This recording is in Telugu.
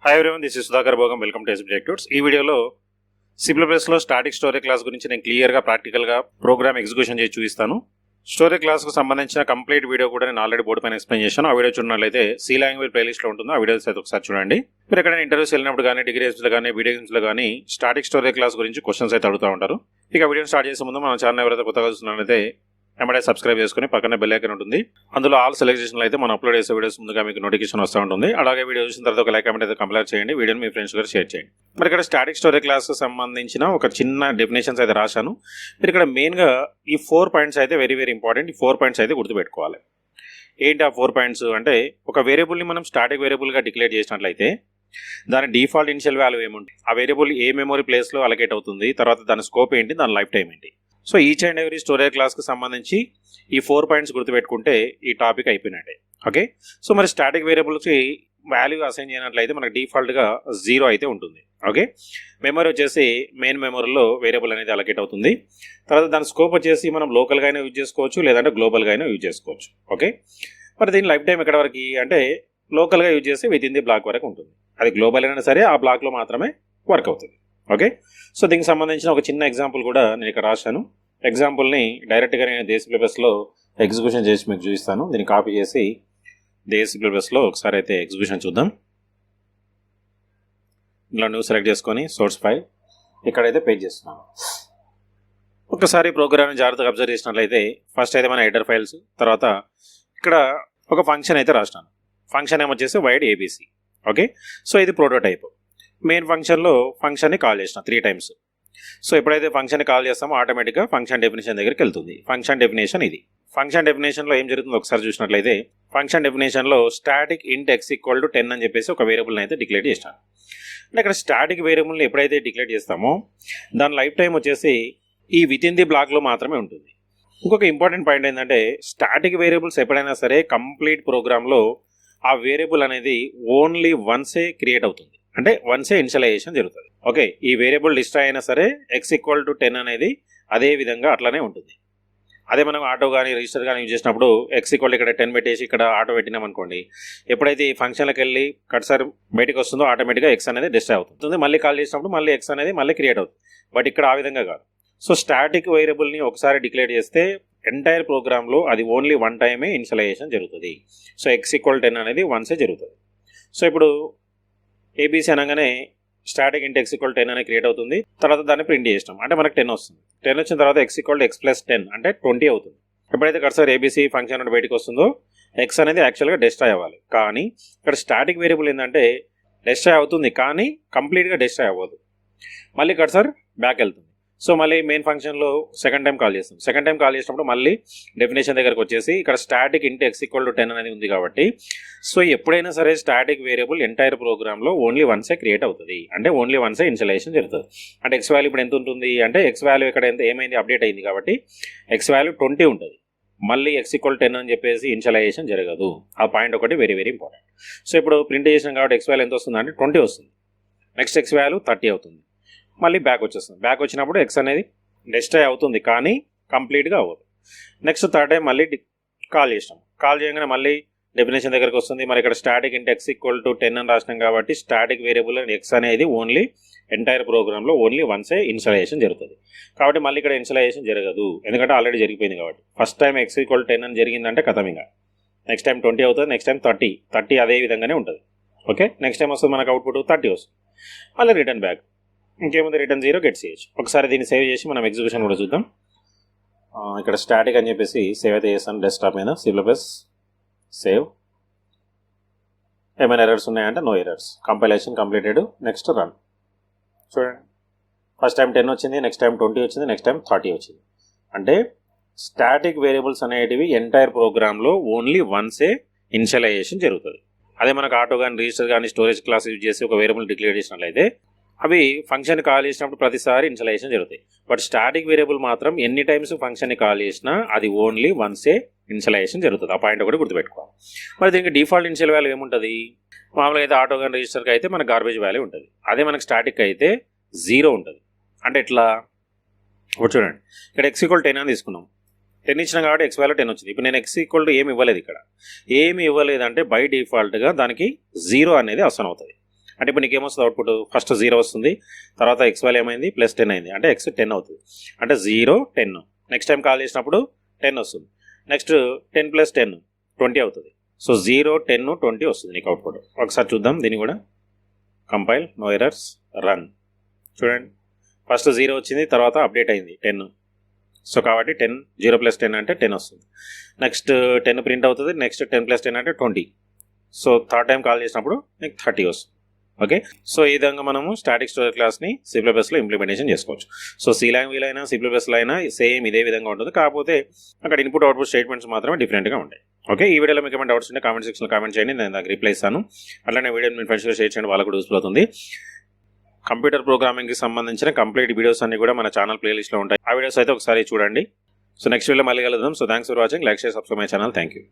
Hi everyone, this is sudhakar bogam. Welcome to Tuts. ఈ వీడియోలో లో స్టాటిక్ స్టోరేజ్ క్లాస్ గురించి నేను క్లియర్గా ప్రాక్టికల్గా ప్రోగ్రామ్ ఎగ్జిక్యూషన్ చేసి చూపిస్తాను. స్టోరేజ్ క్లాస్కు సంబంధించిన కంప్లీట్ వీడియో కూడా నేను ఆల్రెడీ బోర్డు పైన ఎక్స్ప్లెయిన్ చేశాను. ఆ వీడియో చూడనట్లయితే సి లాంగ్వేజ్ ప్లేలిస్ట్లో ఉంటుందో ఆ వీడియోస్ అయితే ఒకసారి చూడండి. మీరు ఎక్కడైనా ఇంటర్వ్యూస్ వెళ్ళినప్పుడు కానీ, డిగ్రీస్లో కానీ, వీడియోస్లో కానీ స్టాటిక్ స్టోరేజ్ క్లాస్ గురించి క్వశ్చన్స్ అయితే అడుగుతూ ఉంటారు. ఇక వీడియో స్టార్ట్ చేసే ముందు మన ఛానల్ ఎవరైతే కొత్తగా చూస్తున్నారైతే వెంటనే సబ్స్క్రైబ్ చేసుకుని పక్కన బెల్ ఐకాన్ ఉంటుంది. అందులో ఆల్ సెలెక్షన్ అయితే మనం అప్లోడ్ చేసే వీడియోస్ ముందుగా మీకు నోటిఫికేషన్ వస్తూ ఉంటుంది. అలాగే వీడియో చూసిన తర్వాత ఒక లైక్ కామెంట్ అయితే కంప్లీట్ చేయండి. వీడియోని మీ ఫ్రెండ్స్ కూడా షేర్ చేయండి. మరి ఇక్కడ స్టాటిక్ స్టోరేజ్ క్లాస్ సంబంధించిన ఒక చిన్న డెఫినేషన్స్ అయితే రాశాను. మీరు ఇక్కడ మెయిన్గా ఈ 4 పాయింట్స్ అయితే వెరీ వెరీ ఇంపార్టెంట్. ఈ 4 పాయింట్స్ అయితే గుర్తుపెట్టుకోవాలి. ఏంటి ఆ 4 పాయింట్స్ అంటే, ఒక వేరియబుల్ని మనం స్టాటిక్ వేరియబుల్గా డిక్లేర్ చేసినట్లయితే దాని డిఫాల్ట్ ఇనిషియల్ వాల్యూ ఏముంటుంది, ఆ వేరియబుల్ ఏ మెమరీ ప్లేస్లో అలకేట్ అవుతుంది, తర్వాత దాని స్కోప్ ఏంటి, దాని లైఫ్ టైం ఏంటి. So each and every storage క్లాస్కి సంబంధించి ఈ 4 పాయింట్స్ గుర్తుపెట్టుకుంటే ఈ టాపిక్ అయిపోయినట్టే. ఓకే, సో మరి స్టాటిక్ వేరియబుల్కి వాల్యూ అసైన్ చేయనట్లయితే మనకు డిఫాల్ట్గా 0 అయితే ఉంటుంది. ఓకే, మెమరీ వచ్చేసి మెయిన్ మెమరీలో వేరియబుల్ అనేది అలకేట్ అవుతుంది. తర్వాత దాని స్కోప్ వచ్చేసి మనం లోకల్గా అయినా యూజ్ చేసుకోవచ్చు, లేదంటే గ్లోబల్గా అయినా యూజ్ చేసుకోవచ్చు. ఓకే, మరి దీని లైఫ్ టైం ఎక్కడ వరకు అంటే లోకల్గా యూజ్ చేసి విత్ ఇన్ ది బ్లాక్ వరకు ఉంటుంది. అది గ్లోబల్ అయినా సరే ఆ బ్లాక్లో మాత్రమే వర్క్ అవుతుంది. ఓకే, సో దీనికి సంబంధించిన ఒక చిన్న ఎగ్జాంపుల్ కూడా నేను ఇక్కడ రాశాను. ఎగ్జాంపుల్ని డైరెక్ట్గా నేను దేశప్లస్లో ఎగ్జిక్యూషన్ చేసి మీకు చూపిస్తాను. దీన్ని కాపీ చేసి దేశప్లస్లో ఒకసారి అయితే ఎగ్జిక్యూషన్ చూద్దాం. ఇలా న్యూ సెలెక్ట్ చేసుకొని సోర్స్ ఫైల్ ఇక్కడైతే పేజ్ చేస్తున్నాను. ఒకసారి ప్రోగ్రామ్ని జాగ్రత్తగా అబ్జర్వ్ చేసినట్లయితే ఫస్ట్ అయితే మన హెడర్ ఫైల్స్, తర్వాత ఇక్కడ ఒక ఫంక్షన్ అయితే రాసినాను. ఫంక్షన్ ఏమొచ్చేసి వైడ్ ఏబీసీ. ఓకే, సో ఇది ప్రోటోటైప్. మెయిన్ ఫంక్షన్లో ఫంక్షన్ని కాల్ చేసిన 3 టైమ్స్. సో ఎప్పుడైతే ఫంక్షన్ కాల్ చేస్తామో ఆటోమేటిక్గా ఫంక్షన్ డెఫినేషన్ దగ్గరికి వెళ్తుంది. ఫంక్షన్ డెఫినేషన్ ఇది. ఫంక్షన్ డెఫినేషన్లో ఏం జరుగుతుందో ఒకసారి చూసినట్లయితే, ఫంక్షన్ డెఫినేషన్లో స్టాటిక్ ఇంట్ x = 10 అని చెప్పేసి ఒక వేరియబుల్ని అయితే డిక్లేర్ చేస్తాను. అంటే ఇక్కడ స్టాటిక్ వేరియబుల్ని ఎప్పుడైతే డిక్లేర్ చేస్తామో దాని లైఫ్ టైం వచ్చేసి ఈ విత్ ఇన్ ది బ్లాక్లో మాత్రమే ఉంటుంది. ఇంకొక ఇంపార్టెంట్ పాయింట్ ఏంటంటే, స్టాటిక్ వేరియబుల్స్ ఎప్పుడైనా సరే కంప్లీట్ ప్రోగ్రాంలో ఆ వేరియబుల్ అనేది ఓన్లీ వన్సే క్రియేట్ అవుతుంది, అంటే వన్సే ఇనిషియలైజేషన్ జరుగుతుంది. ఓకే, ఈ వేరియబుల్ డిస్ట్రాయ్ అయినా సరే x = 10 అనేది అదే విధంగా అట్లానే ఉంటుంది. అదే మనం ఆటో కానీ రిజిస్టర్ కానీ యూజ్ చేసినప్పుడు x = ఇక్కడ 10 పెట్టేసి ఇక్కడ ఆటో పెట్టినాం అనుకోండి, ఎప్పుడైతే ఈ ఫంక్షన్లకు వెళ్ళి కర్సర్ బయటకు వస్తుందో ఆటోమేటిక్గా x అనేది డిస్ట్రాయ్ అవుతుంది. మళ్ళీ కాల్ చేసినప్పుడు మళ్ళీ x అనేది మళ్ళీ క్రియేట్ అవుతుంది. బట్ ఇక్కడ ఆ విధంగా కాదు. సో స్టాటిక్ వేరియబుల్ని ఒకసారి డిక్లేర్ చేస్తే ఎంటైర్ ప్రోగ్రామ్లో అది ఓన్లీ 1 టైమే ఇనిషియలైజేషన్ జరుగుతుంది. సో x = 10 అనేది వన్సే జరుగుతుంది. సో ఇప్పుడు ఏబీసీ అనగానే స్టాటిక్ ఇంట్ x = 10 అనేది క్రియేట్ అవుతుంది. తర్వాత దాన్ని ప్రింట్ చేసినాం అంటే మనకు 10 వస్తుంది. 10 వచ్చిన తర్వాత x = x + 10 అంటే 20 అవుతుంది. ఎప్పుడైతే కర్సర్ ఏబీసీ ఫంక్షన్ నుండి బయటకు వస్తుందో x అనేది యాక్చువల్గా డిస్ట్రాయ్ అవ్వాలి. కానీ ఇక్కడ స్టాటిక్ వేరియబుల్ ఏంటంటే డిస్ట్రాయ్ అవుతుంది కానీ కంప్లీట్గా డిస్ట్రాయ్ అవ్వదు. మళ్ళీ కర్సర్ బ్యాక్ వెళ్తుంది. సో మళ్ళీ మెయిన్ ఫంక్షన్లో సెకండ్ టైం కాల్ చేస్తాం. సెకండ్ టైం కాల్ చేసినప్పుడు మళ్ళీ డెఫినేషన్ దగ్గరకు వచ్చేసి ఇక్కడ స్టాటిక్ ఇంట్ x = 10 అనేది ఉంది కాబట్టి, సో ఎప్పుడైనా సరే స్టాటిక్ వేరియబుల్ ఎంటైర్ ప్రోగ్రామ్లో ఓన్లీ వన్సే క్రియేట్ అవుతుంది, అంటే ఓన్లీ వన్సే ఇనిషియలైజేషన్ జరుగుతుంది. అంటే x వాల్యూ ఇప్పుడు ఎంత ఉంటుంది అంటే x వాల్యూ ఇక్కడ ఎంత ఏమైంది అప్డేట్ అయింది కాబట్టి x వాల్యూ 20 ఉంటుంది. మళ్ళీ x = 10 అని చెప్పేసి ఇనిషియలైజేషన్ జరగదు. ఆ పాయింట్ ఒకటి వెరీ వెరీ ఇంపార్టెంట్. సో ఇప్పుడు ప్రింట్ చేసాం కాబట్టి x వాల్యూ ఎంత వస్తుంది అంటే 20 వస్తుంది. నెక్స్ట్ x వాల్యూ 30 అవుతుంది. మళ్ళీ బ్యాక్ వచ్చేస్తుంది. బ్యాక్ వచ్చినప్పుడు x అనేది డిస్ట్రాయ్ అవుతుంది కానీ కంప్లీట్గా అవ్వదు. నెక్స్ట్ థర్డ్ టైం మళ్ళీ కాల్ చేసినాం. కాల్ చేయగానే మళ్ళీ డెఫినేషన్ దగ్గరకు వస్తుంది. మరి ఇక్కడ స్టాటిక్ ఇంట్ x = 10 అని రాసినాం కాబట్టి స్టాటిక్ వేరియబుల్ x అనేది ఓన్లీ ఎంటైర్ ప్రోగ్రామ్లో ఓన్లీ వన్సే ఇనిషియలైజేషన్ జరుగుతుంది. కాబట్టి మళ్ళీ ఇక్కడ ఇనిషియలైజేషన్ జరగదు, ఎందుకంటే ఆల్రెడీ జరిగిపోయింది కాబట్టి. ఫస్ట్ టైం x = 10 అని జరిగిందంటే కథం. ఇంకా నెక్స్ట్ టైం 20 అవుతుంది, నెక్స్ట్ టైం 30 అదే విధంగానే ఉంటుంది. ఓకే, నెక్స్ట్ టైం వస్తుంది మనకు అవుట్పుట్ 30 వస్తుంది. మళ్ళీ రిటర్న్ బ్యాక్. ఇంకేముంది రిటర్న్ 0 గెట్ CH. ఒకసారి దీన్ని సేవ్ చేసి మనం ఎగ్జిక్యూషన్ కూడా చూద్దాం. ఇక్కడ స్టాటిక్ అని చెప్పేసి సేవ్ అయితే చేస్తాను డెస్క్టాప్ మీద. C++ save. ఏమైనా ఎర్రర్స్ ఉన్నాయంటే no errors. Compilation completed. Next run. చూడండి, ఫస్ట్ టైం 10 వచ్చింది, నెక్స్ట్ టైం 20 వచ్చింది, నెక్స్ట్ టైం 30 వచ్చింది. అంటే స్టాటిక్ వేరియబుల్స్ అనేటివి ఎంటైర్ ప్రోగ్రామ్లో ఓన్లీ వన్సే ఇనిషియలైజేషన్ జరుగుతుంది. అదే మనకు ఆటో కానీ రిజిస్టర్ కానీ స్టోరేజ్ క్లాస్ యూజ్ చేసి ఒక వేరియబుల్ డిక్లేర్ చేసినట్లయితే అవి ఫంక్షన్ కాల్ చేసినప్పుడు ప్రతిసారి ఇనిషియలైజేషన్ జరుగుతాయి. బట్ స్టాటిక్ వేరియబుల్ మాత్రం ఎన్ని టైమ్స్ ఫంక్షన్ని కాల్ చేసినా అది ఓన్లీ వన్సే ఇనిషియలైజేషన్ జరుగుతుంది. ఆ పాయింట్ ఒకటి గుర్తుపెట్టుకోవాలి. మరి దీనికి డిఫాల్ట్ ఇనిషియల్ వాల్యూ ఏముంటుంది? మామూలుగా అయితే ఆటో కానీ రిజిస్టర్కి అయితే మనకు గార్బేజ్ వాల్యూ ఉంటుంది. అదే మనకు స్టాటిక్ అయితే 0 ఉంటుంది. అంటే ఎట్లా ఇప్పుడు చూడండి, ఇక్కడ x = 10 అని తీసుకున్నాం. 10 ఇచ్చినా కాబట్టి x వాల్యూ 10 వచ్చింది. ఇప్పుడు నేను x = ఏమి ఇవ్వలేదు. ఇక్కడ ఏమి ఇవ్వలేదంటే బై డిఫాల్ట్గా దానికి 0 అనేది అసలు అవుతుంది. అంటే ఇప్పుడు నీకు ఏమొస్తుంది అవుట్పుట్, ఫస్ట్ 0 వస్తుంది, తర్వాత ఎక్స్ వాల్యూ ఏమైంది +10 అయింది, అంటే ఎక్స్ 10 అవుతుంది, అంటే 0 10. నెక్స్ట్ టైం కాల్ చేసినప్పుడు 10 వస్తుంది, నెక్స్ట్ 10 + 10 20 అవుతుంది. సో 0 10 20 వస్తుంది నీకు అవుట్పుట్. ఒకసారి చూద్దాం దీన్ని కూడా. Compile, no errors, run. చూడండి ఫస్ట్ 0 వచ్చింది, తర్వాత అప్డేట్ అయింది 10. సో కాబట్టి 10 0 + 10 అంటే 10 వస్తుంది. నెక్స్ట్ 10 ప్రింట్ అవుతుంది, నెక్స్ట్ 10 + 10 అంటే 20. సో థర్డ్ టైం కాల్ చేసినప్పుడు నీకు 30 వస్తుంది. ఓకే, సో ఈ విధంగా మనము స్టాటిక్ స్టోరేజ్ క్లాస్ని C++లో ఇంప్లిమెంటేషన్ చేసుకోవచ్చు. సో C లాంగ్వేజ్లో అయినా C++లో అయినా సేమ్ ఇదే విధంగా ఉంటుంది, కాకపోతే అక్కడ ఇన్పుట్ అవుట్పుట్ స్టేట్మెంట్స్ మాత్రమే డిఫరెంట్గా ఉంటాయి. ఓకే, ఈ వీడియోలో మీకు ఏమైనా డౌట్స్ ఉంటే కామెంట్ సెక్షన్లో కామెంట్ చేయండి, నేను దానికి రిప్లై ఇస్తాను. అట్లానే వీడియో మీ ఫ్రెండ్స్గా షేర్ చేయండి, వాళ్ళకు కూడా యూస్ఫుల్ అవుతుంది. కంప్యూటర్ ప్రోగ్రామింగ్కి సంబంధించిన కంప్లీట్ వీడియోస్ అన్ని కూడా మన ఛానల్ ప్లేలిస్ట్లో ఉంటాయి. ఆ వీడియోస్ అయితే ఒకసారి చూడండి. సో నెక్స్ట్ వీడియో మళ్ళీ కలుద్దాం. So thanks for watching. Like, share, subscribe my channel. Thank you.